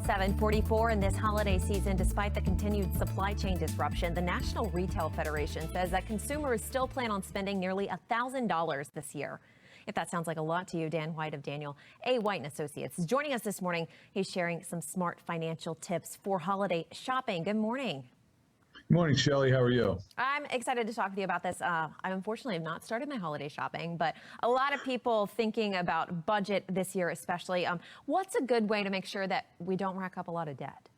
7:44 in this holiday season. Despite the continued supply chain disruption, the National Retail Federation says that consumers still plan on spending nearly $1,000 this year. If that sounds like a lot to you, Dan White of Daniel A. White & Associates is joining us this morning. He's sharing some smart financial tips for holiday shopping. Good morning. Good morning, Shelley. How are you? I'm excited to talk with you about this. I unfortunately have not started my holiday shopping, but a lot of people thinking about budget this year especially. What's a good way to make sure that we don't rack up a lot of debt?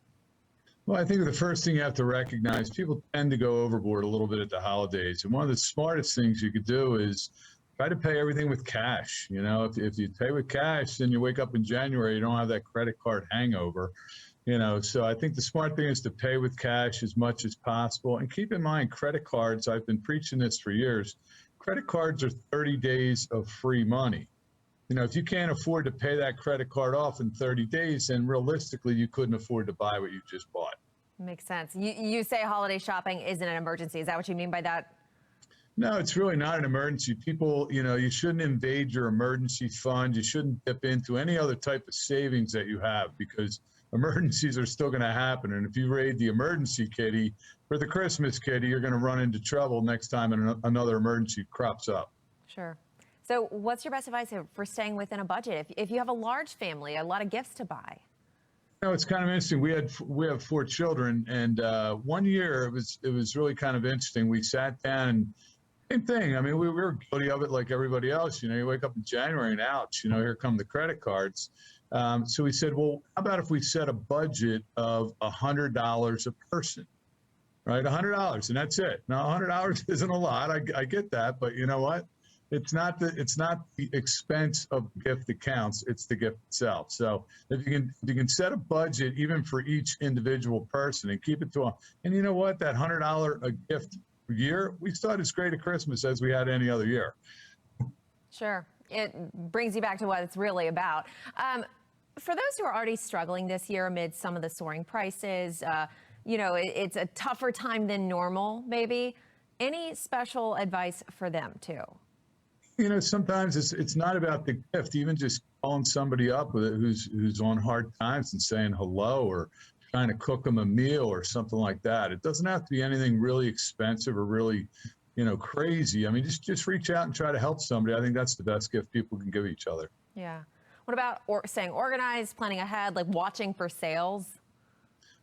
Well, I think the first thing you have to recognize, people tend to go overboard a little bit at the holidays. And one of the smartest things you could do is try to pay everything with cash. You know, if you pay with cash, then you wake up in January, you don't have that credit card hangover. You know, so I think the smart thing is to pay with cash as much as possible. And keep in mind, credit cards, I've been preaching this for years, credit cards are 30 days of free money. You know, if you can't afford to pay that credit card off in 30 days, then realistically, you couldn't afford to buy what you just bought. Makes sense. You say holiday shopping isn't an emergency. Is that what you mean by that? No, it's really not an emergency. People, you know, you shouldn't invade your emergency fund. You shouldn't dip into any other type of savings that you have, because emergencies are still going to happen. And if you raid the emergency kitty for the Christmas kitty, you're going to run into trouble next time another emergency crops up. Sure. So what's your best advice for staying within a budget? If you have a large family, a lot of gifts to buy. You know, it's kind of interesting. We have 4 children, and one year it was really kind of interesting. We sat down and same thing. I mean, we were guilty of it like everybody else. You know, you wake up in January and ouch, you know, here come the credit cards. So we said, well, how about if we set a budget of $100 a person, right? $100, and that's it. Now, $100 isn't a lot. I get that, but you know what? It's not the expense of the gift that counts. It's the gift itself. So if you can set a budget even for each individual person and keep it to and you know what? That $100 a gift per year, we start as great at Christmas as we had any other year. Sure. It brings you back to what it's really about. For those who are already struggling this year amid some of the soaring prices, you know, it's a tougher time than normal, maybe. Any special advice for them, too? You know, sometimes it's not about the gift. Even just calling somebody up with it who's on hard times and saying hello, or trying to cook them a meal or something like that. It doesn't have to be anything really expensive or really, you know, crazy. I mean, just reach out and try to help somebody. I think that's the best gift people can give each other. Yeah. What about staying organized, planning ahead, like watching for sales?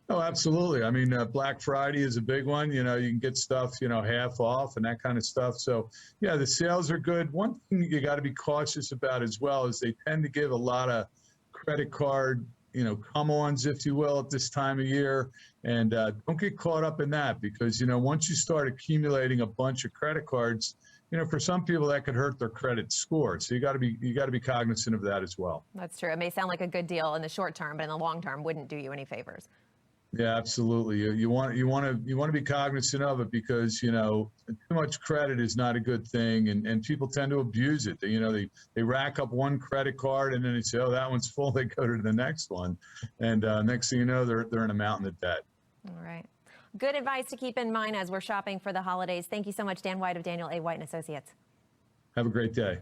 Oh, absolutely. I mean, Black Friday is a big one. You know, you can get stuff, you know, half off and that kind of stuff. So, yeah, the sales are good. One thing you got to be cautious about as well is they tend to give a lot of credit card, you know, come-ons, if you will, at this time of year. And don't get caught up in that, because, you know, once you start accumulating a bunch of credit cards, you know, for some people that could hurt their credit score. So you got to be cognizant of that as well. That's true. It may sound like a good deal in the short term, but in the long term wouldn't do you any favors. Yeah, absolutely. You want to be cognizant of it, because, you know, too much credit is not a good thing, and people tend to abuse it. They rack up one credit card and then they say, oh, that one's full. They go to the next one, and next thing you know, they're in a mountain of debt. All right. Good advice to keep in mind as we're shopping for the holidays. Thank you so much, Dan White of Daniel A. White & Associates. Have a great day.